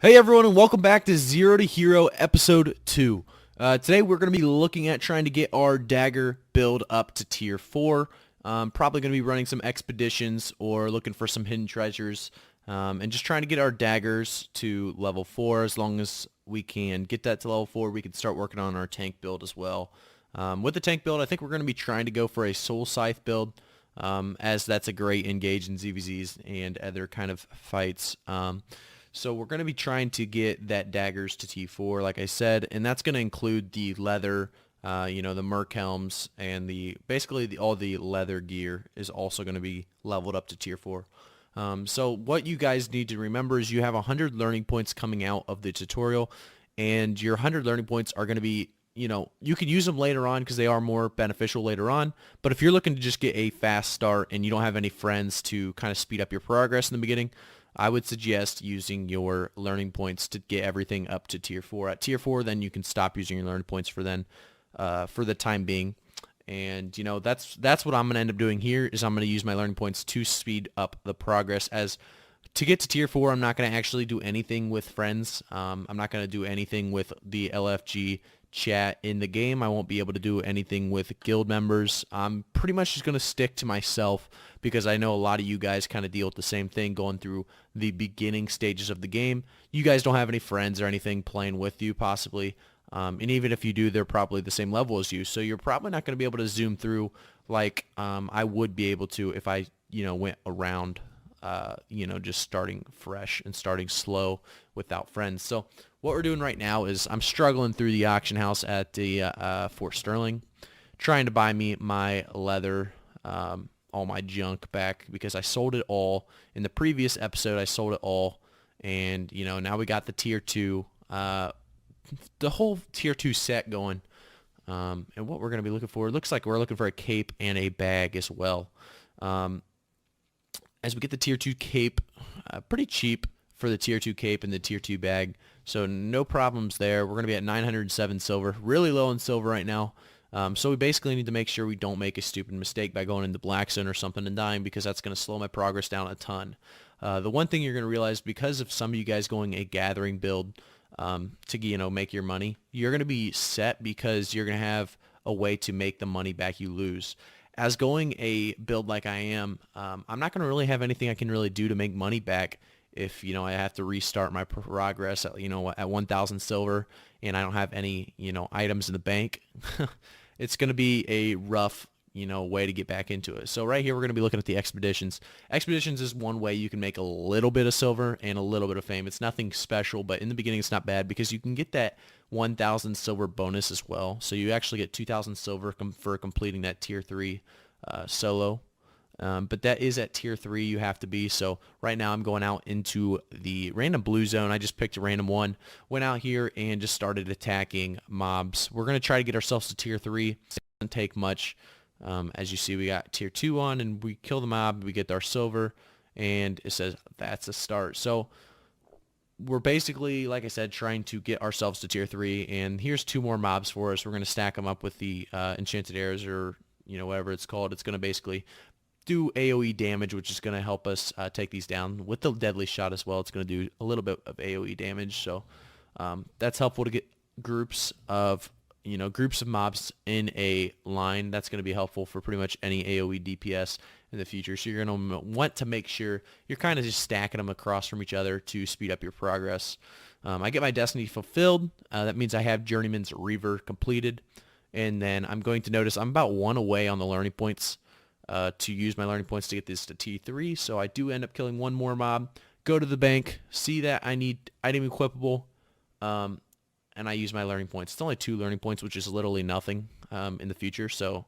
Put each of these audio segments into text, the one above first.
Hey everyone, and welcome back to Zero to Hero Episode 2. Today we're going to be looking at trying to get our dagger build up to Tier 4. Probably going to be running some expeditions or looking for some hidden treasures, and just trying to get our daggers to level 4. As long as we can get that to level 4, we can start working on our tank build as well. With the tank build, I think we're going to be trying to go for a Soul Scythe build, as that's a great engage in ZVZs and other kind of fights. So we're going to be trying to get that daggers to T4, like I said, and that's going to include the leather, the merc helms, and all the leather gear is also going to be leveled up to Tier 4. So what you guys need to remember is you have 100 learning points coming out of the tutorial, and your 100 learning points are going to be, you can use them later on because they are more beneficial later on. But if you're looking to just get a fast start and you don't have any friends to kind of speed up your progress in the beginning, I would suggest using your learning points to get everything up to Tier 4. At Tier 4, then you can stop using your learning points for the time being. And that's what I'm going to end up doing here is I'm going to use my learning points to speed up the progress. As to get to Tier 4, I'm not going to actually do anything with friends. I'm not going to do anything with the LFG chat in the game. I won't be able to do anything with guild members. I'm pretty much just going to stick to myself because I know a lot of you guys kind of deal with the same thing going through the beginning stages of the game. You guys don't have any friends or anything playing with you possibly. And even if you do, they're probably the same level as you. So you're probably not going to be able to zoom through like I would be able to if I, went around, just starting fresh and starting slow without friends. So what we're doing right now is I'm struggling through the auction house at the Fort Sterling, trying to buy me my leather, all my junk back because I sold it all. In the previous episode, I sold it all. And, now we got the Tier 2, the whole Tier 2 set going. And what we're going to be looking for, it looks like we're looking for a cape and a bag as well. As we get the Tier 2 cape, pretty cheap for the Tier 2 cape and the Tier 2 bag. So no problems there. We're going to be at 907 silver, really low in silver right now. So we basically need to make sure we don't make a stupid mistake by going into black zone or something and dying because that's going to slow my progress down a ton. The one thing you're going to realize because of some of you guys going a gathering build to make your money, you're going to be set because you're going to have a way to make the money back you lose. As going a build like I am, I'm not going to really have anything I can really do to make money back if, I have to restart my progress at, at 1,000 silver and I don't have any, items in the bank. It's going to be a rough, way to get back into it. So right here, we're going to be looking at the expeditions. Expeditions is one way you can make a little bit of silver and a little bit of fame. It's nothing special, but in the beginning, it's not bad because you can get that 1,000 silver bonus as well. So you actually get 2,000 silver for completing that Tier 3 solo. But that is at Tier 3 you have to be. So right now I'm going out into the random blue zone. I just picked a random one, went out here and just started attacking mobs. We're going to try to get ourselves to Tier 3. It doesn't take much. As you see, we got Tier 2 on and we kill the mob. We get our silver and it says that's a start. So we're basically, like I said, trying to get ourselves to Tier 3. And here's 2 more mobs for us. We're going to stack them up with the enchanted arrows or whatever it's called. It's going to basically do AoE damage, which is going to help us take these down. With the deadly shot as well, it's going to do a little bit of AoE damage. So that's helpful to get groups of mobs in a line. That's going to be helpful for pretty much any AoE DPS in the future. So you're going to want to make sure you're kind of just stacking them across from each other to speed up your progress. I get my destiny fulfilled. That means I have Journeyman's Reaver completed. And then I'm going to notice I'm about 1 away on the learning points to use my learning points to get this to T3. So I do end up killing 1 more mob. Go to the bank, see that I need item equipable, and I use my learning points. It's only 2 learning points, which is literally nothing in the future. So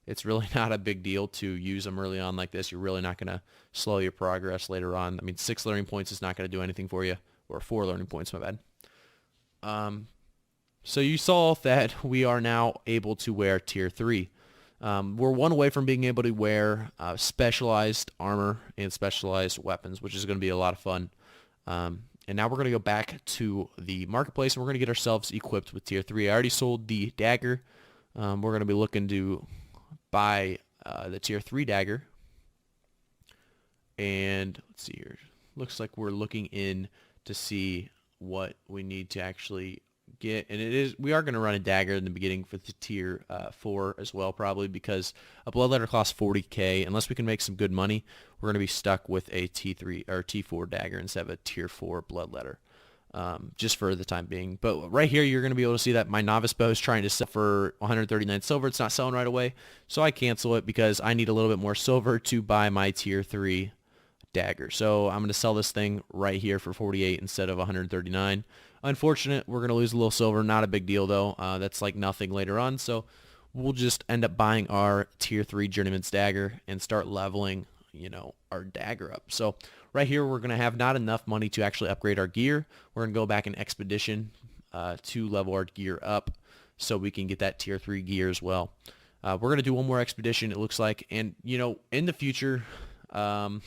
it's really not a big deal to use them early on like this. You're really not going to slow your progress later on. I mean, 6 learning points is not going to do anything for you, or 4 learning points, my bad. So you saw that we are now able to wear Tier 3. We're 1 away from being able to wear specialized armor and specialized weapons, which is going to be a lot of fun. And now we're going to go back to the marketplace, and we're going to get ourselves equipped with Tier 3. I already sold the dagger. We're going to be looking to buy the Tier 3 dagger. And let's see here. Looks like we're looking in to see what we need to actually get, and we are going to run a dagger in the beginning for the tier 4 as well, probably, because a bloodletter costs 40k. Unless we can make some good money, we're going to be stuck with a T3 or T4 dagger instead of a tier 4 bloodletter, just for the time being. But right here, you're going to be able to see that my novice bow is trying to sell for 139 silver. It's not selling right away, so I cancel it because I need a little bit more silver to buy my tier 3 dagger. So I'm going to sell this thing right here for 48 instead of 139. Unfortunate, we're going to lose a little silver. Not a big deal, though. That's like nothing later on. So we'll just end up buying our tier 3 journeyman's dagger and start leveling, our dagger up. So right here, we're going to have not enough money to actually upgrade our gear. We're going to go back in expedition to level our gear up so we can get that tier 3 gear as well. We're going to do one more expedition, it looks like. And, in the future, one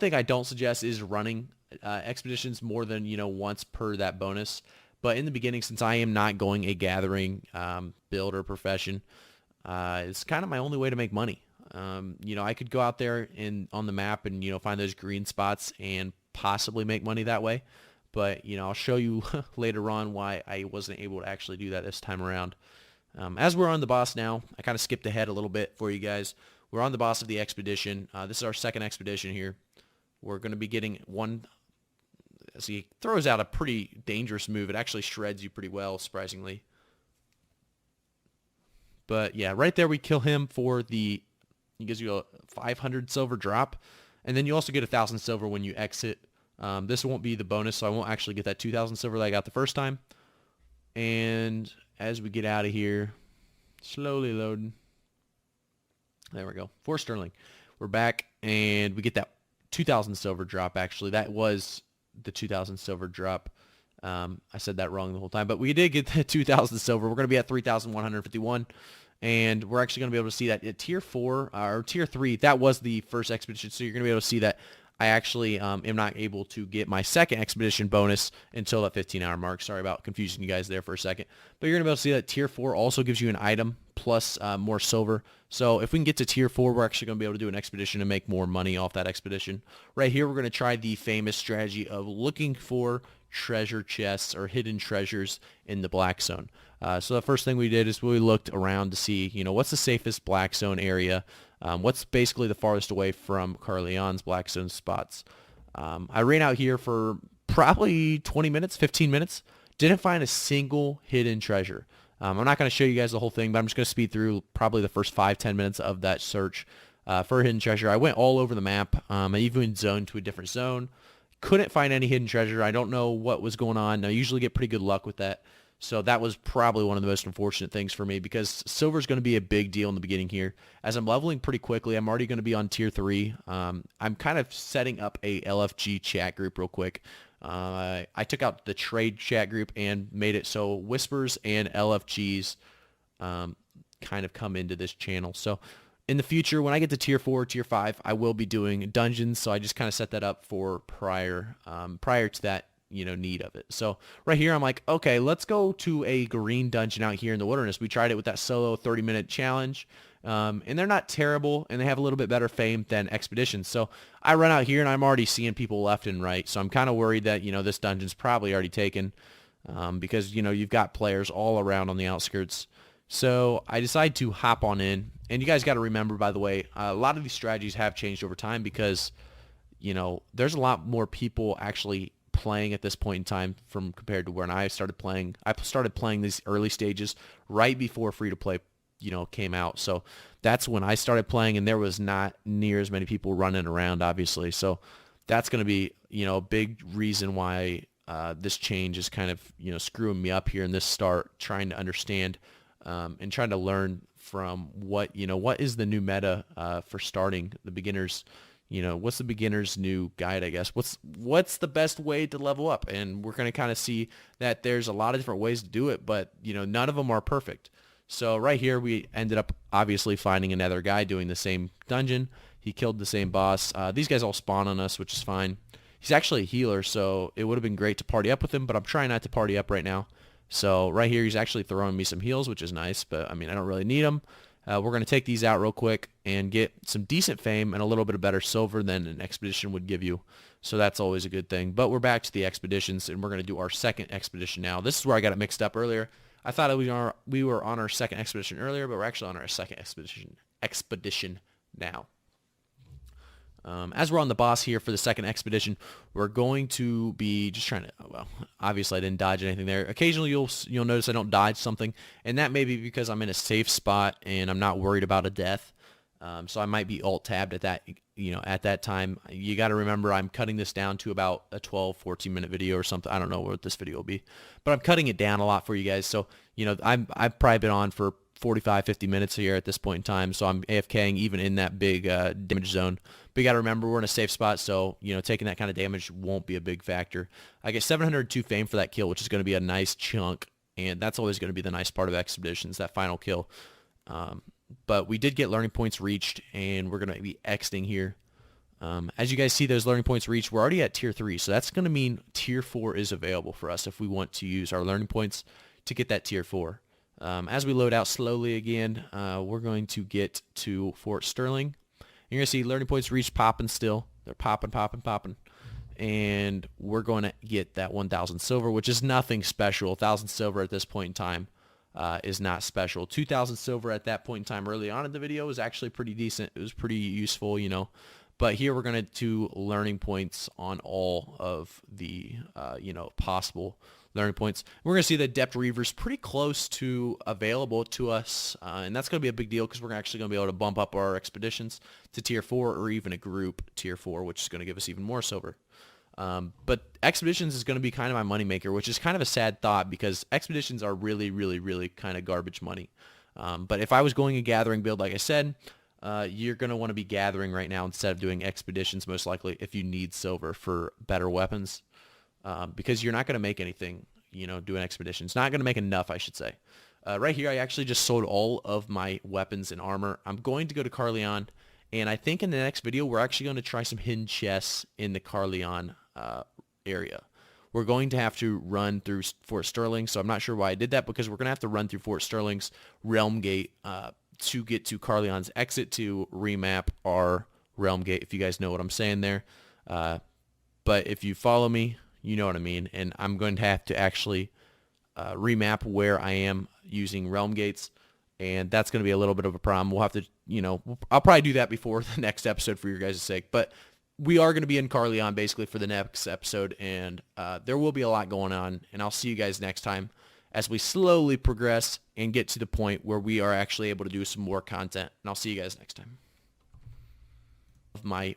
thing I don't suggest is running expeditions more than once per that bonus. But in the beginning, since I am not going a gathering build or profession, it's kind of my only way to make money. I could go out there on the map and find those green spots and possibly make money that way. But I'll show you later on why I wasn't able to actually do that this time around. As we're on the boss now, I kind of skipped ahead a little bit for you guys. We're on the boss of the expedition. This is our second expedition here. We're going to be getting one. So he throws out a pretty dangerous move. It actually shreds you pretty well, surprisingly. But yeah, right there we kill him for he gives you a 500 silver drop. And then you also get 1,000 silver when you exit. This won't be the bonus, so I won't actually get that 2,000 silver that I got the first time. And as we get out of here, slowly loading. There we go. 4 sterling. We're back, and we get that 2,000 silver drop, actually. That was the 2,000 silver drop. I said that wrong the whole time, but we did get the 2,000 silver. We're going to be at 3,151, and we're actually going to be able to see that at tier 4 or tier 3. That was the first expedition, so you're going to be able to see that I actually am not able to get my second expedition bonus until that 15-hour mark. Sorry about confusing you guys there for a second. But you're going to be able to see that tier 4 also gives you an item plus more silver. So if we can get to tier 4, we're actually going to be able to do an expedition and make more money off that expedition. Right here, we're going to try the famous strategy of looking for treasure chests or hidden treasures in the black zone. So the first thing we did is we looked around to see, what's the safest black zone area. What's basically the farthest away from Carleon's black zone spots. I ran out here for probably 20 minutes, 15 minutes. Didn't find a single hidden treasure. I'm not going to show you guys the whole thing, but I'm just going to speed through probably the first 5-10 minutes of that search for a hidden treasure. I went all over the map. I even zoned to a different zone. Couldn't find any hidden treasure. I don't know what was going on. I usually get pretty good luck with that. So that was probably one of the most unfortunate things for me because silver is going to be a big deal in the beginning here. As I'm leveling pretty quickly, I'm already going to be on tier 3. I'm kind of setting up a LFG chat group real quick. I took out the trade chat group and made it so Whispers and LFGs kind of come into this channel. So in the future, when I get to tier 4, tier 5, I will be doing dungeons. So I just kind of set that up for prior to that need of it. So right here, I'm like, okay, let's go to a green dungeon out here in the wilderness. We tried it with that solo 30-minute challenge, and they're not terrible, and they have a little bit better fame than expeditions. So I run out here, and I'm already seeing people left and right. So I'm kind of worried that, this dungeon's probably already taken because, you've got players all around on the outskirts. So I decide to hop on in. And you guys got to remember, by the way, a lot of these strategies have changed over time because, there's a lot more people actually playing at this point in time from compared to when I started playing. I started playing these early stages right before free-to-play, came out. So that's when I started playing, and there was not near as many people running around, obviously. So that's going to be, a big reason why this change is kind of, screwing me up here in this start, trying to understand and trying to learn from what is the new meta for starting the beginners. What's the beginner's new guide, I guess? What's the best way to level up? And we're going to kind of see that there's a lot of different ways to do it, but, none of them are perfect. So right here, we ended up obviously finding another guy doing the same dungeon. He killed the same boss. These guys all spawn on us, which is fine. He's actually a healer, so it would have been great to party up with him, but I'm trying not to party up right now. So right here, he's actually throwing me some heals, which is nice, but I don't really need them. We're going to take these out real quick and get some decent fame and a little bit of better silver than an expedition would give you. So that's always a good thing. But we're back to the expeditions, and we're going to do our second expedition now. This is where I got it mixed up earlier. I thought we were on our second expedition earlier, but we're actually on our second expedition now. As we're on the boss here for the second expedition, we're going to be just trying to, well, obviously I didn't dodge anything there. Occasionally you'll notice I don't dodge something, and that may be because I'm in a safe spot and I'm not worried about a death. So I might be alt-tabbed at that, at that time. You got to remember I'm cutting this down to about a 12, 14-minute video or something. I don't know what this video will be, but I'm cutting it down a lot for you guys. So, I've probably been on for 45, 50 minutes here at this point in time, so I'm AFKing even in that big damage zone. But you got to remember we're in a safe spot, so taking that kind of damage won't be a big factor. I get 702 fame for that kill, which is going to be a nice chunk, and that's always going to be the nice part of expeditions, that final kill. But we did get learning points reached, and we're going to be exiting here. As you guys see those learning points reached, we're already at tier 3, so that's going to mean tier 4 is available for us if we want to use our learning points to get that tier 4. As we load out slowly again, we're going to get to Fort Sterling. You're going to see learning points reached popping still. They're popping, popping, popping. And we're going to get that 1,000 silver, which is nothing special. 1,000 silver at this point in time is not special. 2,000 silver at that point in time early on in the video was actually pretty decent. It was pretty useful, But here we're going to do learning points on all of the, possible learning points. We're going to see the Depth Reavers pretty close to available to us, and that's going to be a big deal because we're actually going to be able to bump up our expeditions to tier 4 or even a group tier 4, which is going to give us even more silver. But expeditions is going to be kind of my moneymaker, which is kind of a sad thought because expeditions are really, really, really kind of garbage money. But if I was going a gathering build, like I said, you're going to want to be gathering right now instead of doing expeditions, most likely, if you need silver for better weapons. Because you're not going to make anything, doing expeditions. Not going to make enough, I should say. Right here, I actually just sold all of my weapons and armor. I'm going to go to Carleon, and I think in the next video, we're actually going to try some hidden chests in the Carleon area. We're going to have to run through Fort Sterling, so I'm not sure why I did that, because we're going to have to run through Fort Sterling's Realm Gate to get to Carleon's exit to remap our Realm Gate, if you guys know what I'm saying there. But if you follow me, you know what I mean, and I'm going to have to actually remap where I am using Realm Gates, and that's going to be a little bit of a problem. We'll have to, I'll probably do that before the next episode for your guys' sake, but we are going to be in Carleon basically for the next episode, and there will be a lot going on, and I'll see you guys next time as we slowly progress and get to the point where we are actually able to do some more content, and I'll see you guys next time. My